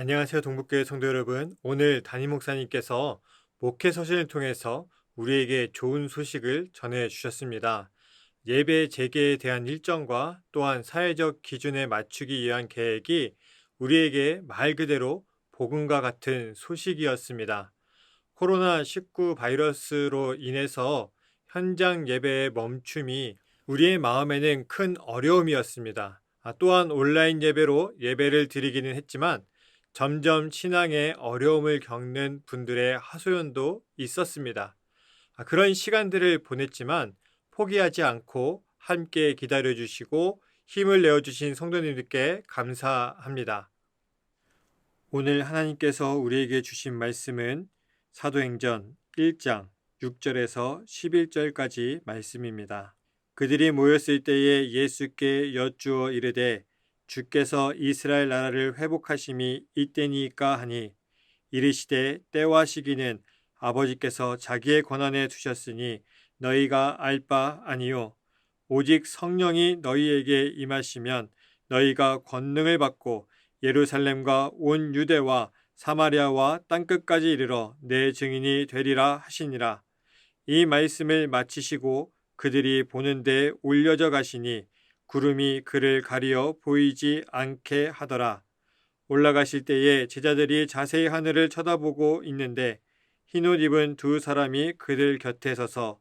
안녕하세요, 동북교회 성도 여러분. 오늘 담임 목사님께서 목회 서신을 통해서 우리에게 좋은 소식을 전해 주셨습니다. 예배 재개에 대한 일정과 또한 사회적 기준에 맞추기 위한 계획이 우리에게 말 그대로 복음과 같은 소식이었습니다. 코로나19 바이러스로 인해서 현장 예배의 멈춤이 우리의 마음에는 큰 어려움이었습니다. 또한 온라인 예배로 예배를 드리기는 했지만 점점 신앙에 어려움을 겪는 분들의 하소연도 있었습니다. 그런 시간들을 보냈지만 포기하지 않고 함께 기다려주시고 힘을 내어주신 성도님들께 감사합니다. 오늘 하나님께서 우리에게 주신 말씀은 사도행전 1장 6절에서 11절까지 말씀입니다. 그들이 모였을 때에 예수께 여쭈어 이르되 주께서 이스라엘 나라를 회복하심이 이때니까 하니 이르시되 때와 시기는 아버지께서 자기의 권한에 두셨으니 너희가 알 바 아니요 오직 성령이 너희에게 임하시면 너희가 권능을 받고 예루살렘과 온 유대와 사마리아와 땅끝까지 이르러 내 증인이 되리라 하시니라. 이 말씀을 마치시고 그들이 보는 데에 올려져 가시니 구름이 그를 가리어 보이지 않게 하더라. 올라가실 때에 제자들이 자세히 하늘을 쳐다보고 있는데 흰옷 입은 두 사람이 그들 곁에 서서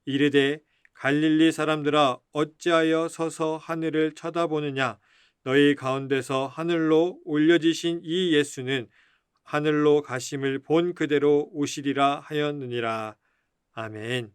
이르되 갈릴리 사람들아 어찌하여 서서 하늘을 쳐다보느냐 너희 가운데서 하늘로 올려지신 이 예수는 하늘로 가심을 본 그대로 오시리라 하였느니라. 아멘.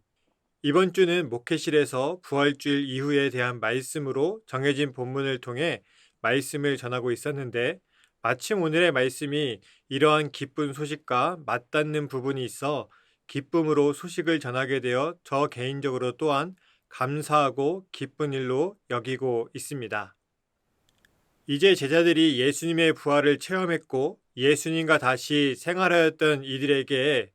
이번 주는 목회실에서 부활주일 이후에 대한 말씀으로 정해진 본문을 통해 말씀을 전하고 있었는데 마침 오늘의 말씀이 이러한 기쁜 소식과 맞닿는 부분이 있어 기쁨으로 소식을 전하게 되어 저 개인적으로 또한 감사하고 기쁜 일로 여기고 있습니다. 이제 제자들이 예수님의 부활을 체험했고 예수님과 다시 생활하였던 이들에게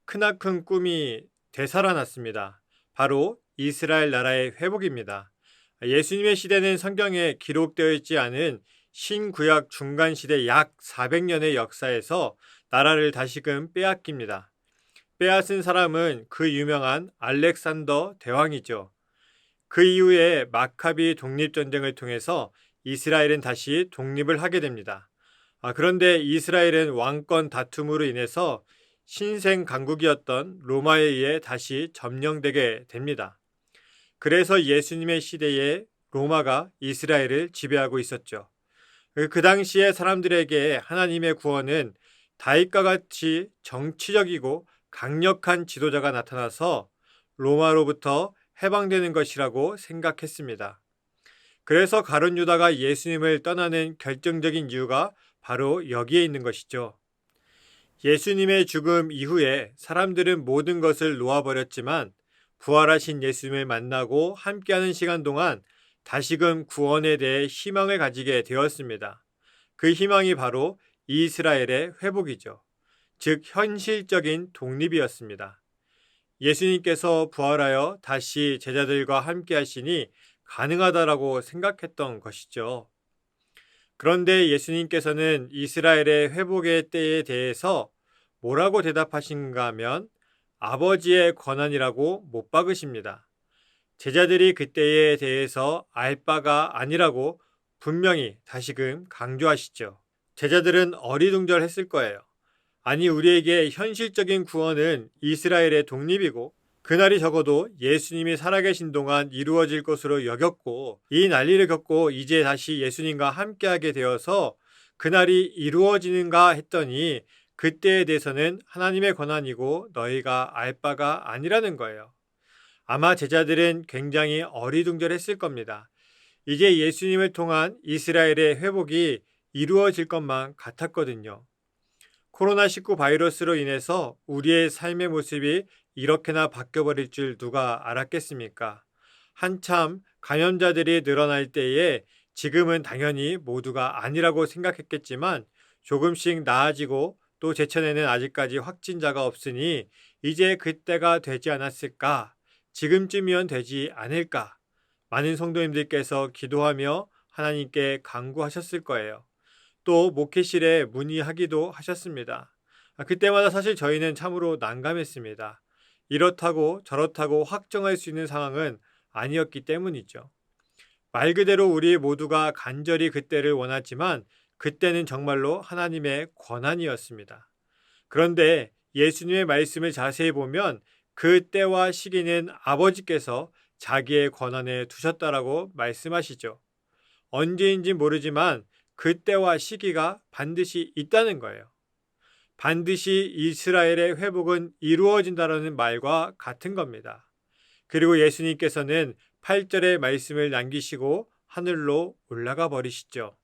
크나큰 꿈이 되살아났습니다. 바로 이스라엘 나라의 회복입니다. 예수님의 시대는 성경에 기록되어 있지 않은 신구약 중간 시대 약 400년의 역사에서 나라를 다시금 빼앗깁니다. 빼앗은 사람은 그 유명한 알렉산더 대왕이죠. 그 이후에 마카비 독립전쟁을 통해서 이스라엘은 다시 독립을 하게 됩니다. 그런데 이스라엘은 왕권 다툼으로 인해서 신생 강국이었던 로마에 의해 다시 점령되게 됩니다. 그래서 예수님의 시대에 로마가 이스라엘을 지배하고 있었죠. 그 당시에 사람들에게 하나님의 구원은 다윗과 같이 정치적이고 강력한 지도자가 나타나서 로마로부터 해방되는 것이라고 생각했습니다. 그래서 가룟 유다가 예수님을 떠나는 결정적인 이유가 바로 여기에 있는 것이죠. 예수님의 죽음 이후에 사람들은 모든 것을 놓아버렸지만 부활하신 예수님을 만나고 함께하는 시간 동안 다시금 구원에 대해 희망을 가지게 되었습니다. 그 희망이 바로 이스라엘의 회복이죠. 즉 현실적인 독립이었습니다. 예수님께서 부활하여 다시 제자들과 함께 하시니 가능하다라고 생각했던 것이죠. 그런데 예수님께서는 이스라엘의 회복의 때에 대해서 뭐라고 대답하신가 하면 아버지의 권한이라고 못 박으십니다. 제자들이 그때에 대해서 알 바가 아니라고 분명히 다시금 강조하시죠. 제자들은 어리둥절했을 거예요. 아니 우리에게 현실적인 구원은 이스라엘의 독립이고 그날이 적어도 예수님이 살아계신 동안 이루어질 것으로 여겼고 이 난리를 겪고 이제 다시 예수님과 함께하게 되어서 그날이 이루어지는가 했더니 그때에 대해서는 하나님의 권한이고 너희가 알 바가 아니라는 거예요. 아마 제자들은 굉장히 어리둥절했을 겁니다. 이제 예수님을 통한 이스라엘의 회복이 이루어질 것만 같았거든요. 코로나19 바이러스로 인해서 우리의 삶의 모습이 이렇게나 바뀌어버릴 줄 누가 알았겠습니까? 한참 감염자들이 늘어날 때에 지금은 당연히 모두가 아니라고 생각했겠지만 조금씩 나아지고 또 제천에는 아직까지 확진자가 없으니 이제 그때가 되지 않았을까? 지금쯤이면 되지 않을까? 많은 성도님들께서 기도하며 하나님께 간구하셨을 거예요. 또 목회실에 문의하기도 하셨습니다. 그때마다 사실 저희는 참으로 난감했습니다. 이렇다고 저렇다고 확정할 수 있는 상황은 아니었기 때문이죠. 말 그대로 우리 모두가 간절히 그때를 원하지만 그때는 정말로 하나님의 권한이었습니다. 그런데 예수님의 말씀을 자세히 보면 그 때와 시기는 아버지께서 자기의 권한에 두셨다라고 말씀하시죠. 언제인지 모르지만 그 때와 시기가 반드시 있다는 거예요. 반드시 이스라엘의 회복은 이루어진다라는 말과 같은 겁니다. 그리고 예수님께서는 8절의 말씀을 남기시고 하늘로 올라가 버리시죠.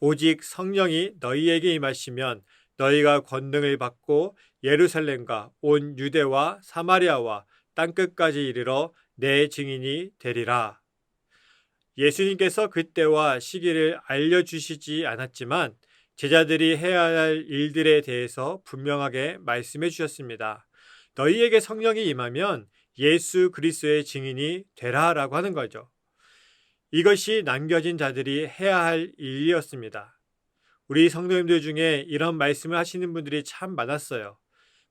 오직 성령이 너희에게 임하시면 너희가 권능을 받고 예루살렘과 온 유대와 사마리아와 땅끝까지 이르러 내 증인이 되리라. 예수님께서 그때와 시기를 알려주시지 않았지만 제자들이 해야 할 일들에 대해서 분명하게 말씀해 주셨습니다. 너희에게 성령이 임하면 예수 그리스도의 증인이 되라라고 하는 거죠. 이것이 남겨진 자들이 해야 할 일이었습니다. 우리 성도님들 중에 이런 말씀을 하시는 분들이 참 많았어요.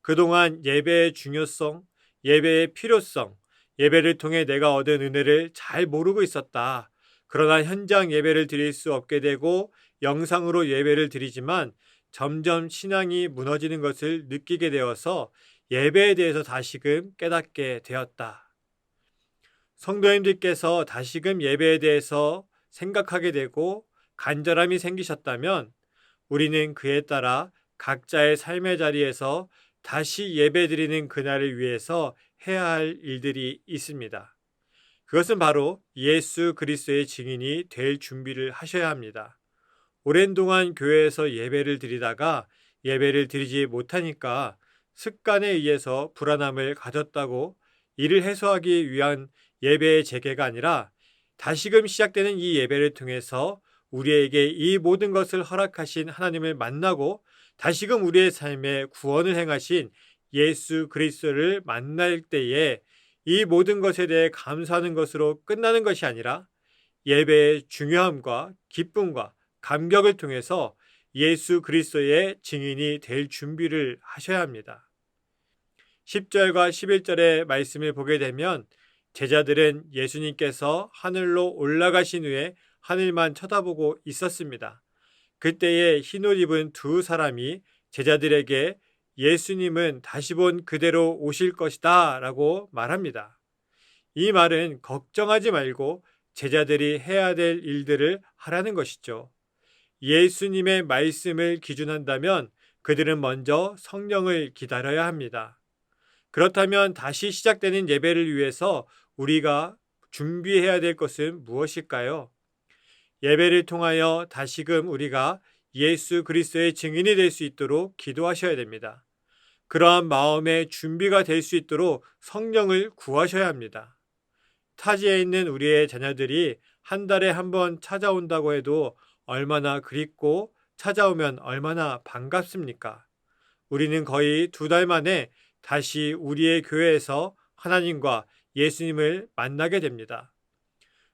그동안 예배의 중요성, 예배의 필요성, 예배를 통해 내가 얻은 은혜를 잘 모르고 있었다. 그러나 현장 예배를 드릴 수 없게 되고 영상으로 예배를 드리지만 점점 신앙이 무너지는 것을 느끼게 되어서 예배에 대해서 다시금 깨닫게 되었다. 성도님들께서 다시금 예배에 대해서 생각하게 되고 간절함이 생기셨다면 우리는 그에 따라 각자의 삶의 자리에서 다시 예배드리는 그날을 위해서 해야 할 일들이 있습니다. 그것은 바로 예수 그리스도의 증인이 될 준비를 하셔야 합니다. 오랜 동안 교회에서 예배를 드리다가 예배를 드리지 못하니까 습관에 의해서 불안함을 가졌다고 이를 해소하기 위한 예배의 재개가 아니라 다시금 시작되는 이 예배를 통해서 우리에게 이 모든 것을 허락하신 하나님을 만나고 다시금 우리의 삶에 구원을 행하신 예수 그리스도를 만날 때에 이 모든 것에 대해 감사하는 것으로 끝나는 것이 아니라 예배의 중요함과 기쁨과 감격을 통해서 예수 그리스도의 증인이 될 준비를 하셔야 합니다. 10절과 11절의 말씀을 보게 되면 제자들은 예수님께서 하늘로 올라가신 후에 하늘만 쳐다보고 있었습니다. 그때에 흰옷 입은 두 사람이 제자들에게 예수님은 다시 본 그대로 오실 것이다 라고 말합니다. 이 말은 걱정하지 말고 제자들이 해야 될 일들을 하라는 것이죠. 예수님의 말씀을 기준한다면 그들은 먼저 성령을 기다려야 합니다. 그렇다면 다시 시작되는 예배를 위해서 우리가 준비해야 될 것은 무엇일까요? 예배를 통하여 다시금 우리가 예수 그리스도의 증인이 될 수 있도록 기도하셔야 됩니다. 그러한 마음의 준비가 될 수 있도록 성령을 구하셔야 합니다. 타지에 있는 우리의 자녀들이 한 달에 한 번 찾아온다고 해도 얼마나 그립고 찾아오면 얼마나 반갑습니까? 우리는 거의 2달 만에 다시 우리의 교회에서 하나님과 예수님을 만나게 됩니다.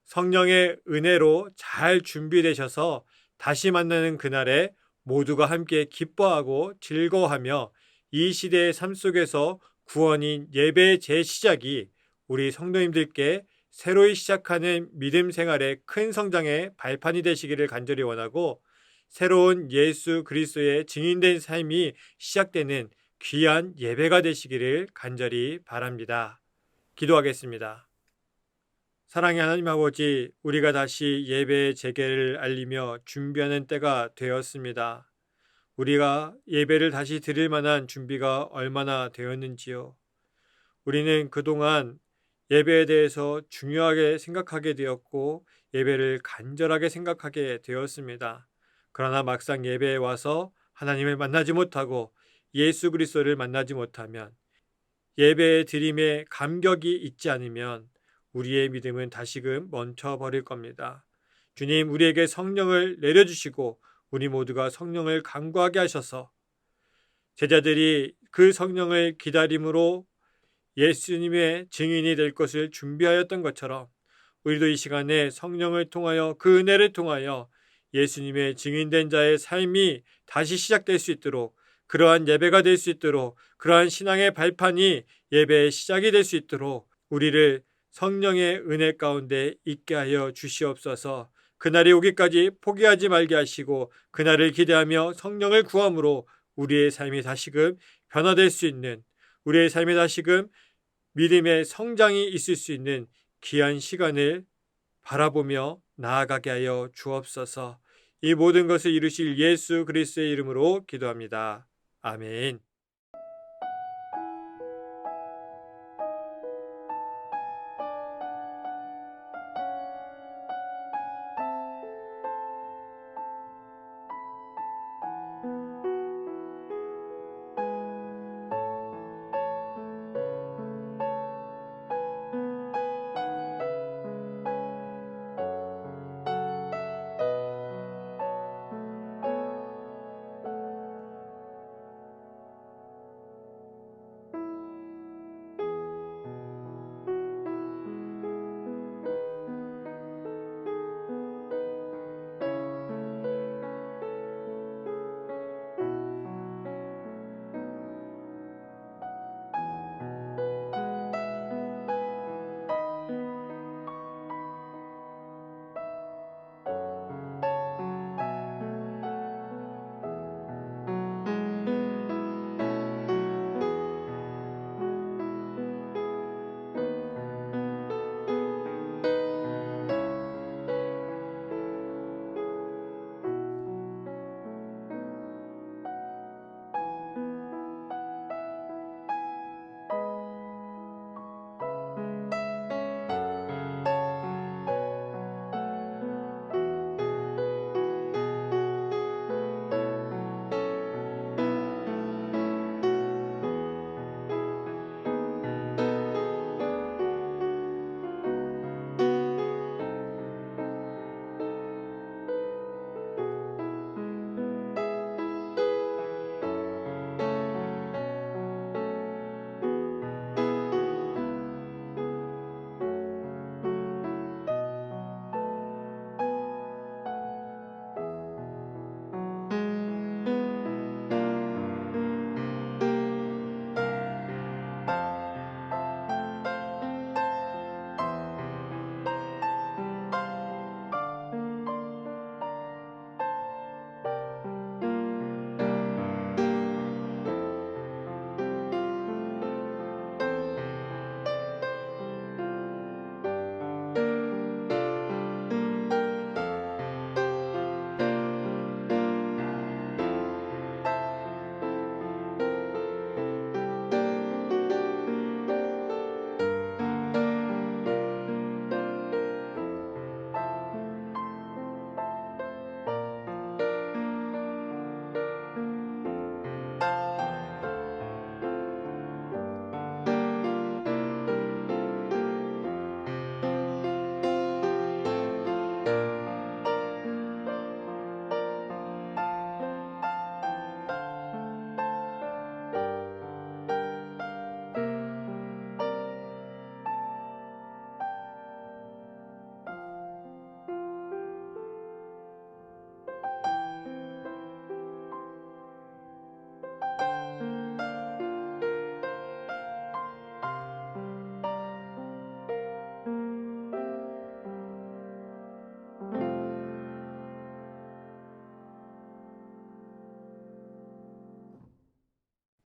성령의 은혜로 잘 준비되셔서 다시 만나는 그날에 모두가 함께 기뻐하고 즐거워하며 이 시대의 삶 속에서 구원인 예배의 재시작이 우리 성도님들께 새로이 시작하는 믿음 생활의 큰 성장의 발판이 되시기를 간절히 원하고 새로운 예수 그리스도의 증인된 삶이 시작되는 귀한 예배가 되시기를 간절히 바랍니다. 기도하겠습니다. 사랑의 하나님 아버지, 우리가 다시 예배의 재개를 알리며 준비하는 때가 되었습니다. 우리가 예배를 다시 드릴 만한 준비가 얼마나 되었는지요. 우리는 그동안 예배에 대해서 중요하게 생각하게 되었고 예배를 간절하게 생각하게 되었습니다. 그러나 막상 예배에 와서 하나님을 만나지 못하고 예수 그리스도를 만나지 못하면 예배의 드림에 감격이 있지 않으면 우리의 믿음은 다시금 멈춰버릴 겁니다. 주님, 우리에게 성령을 내려주시고 우리 모두가 성령을 간구하게 하셔서 제자들이 그 성령을 기다림으로 예수님의 증인이 될 것을 준비하였던 것처럼 우리도 이 시간에 성령을 통하여 그 은혜를 통하여 예수님의 증인된 자의 삶이 다시 시작될 수 있도록, 그러한 예배가 될 수 있도록, 그러한 신앙의 발판이 예배의 시작이 될 수 있도록 우리를 성령의 은혜 가운데 있게 하여 주시옵소서. 그날이 오기까지 포기하지 말게 하시고 그날을 기대하며 성령을 구함으로 우리의 삶이 다시금 변화될 수 있는, 우리의 삶이 다시금 믿음의 성장이 있을 수 있는 귀한 시간을 바라보며 나아가게 하여 주옵소서. 이 모든 것을 이루실 예수 그리스도의 이름으로 기도합니다. 아멘.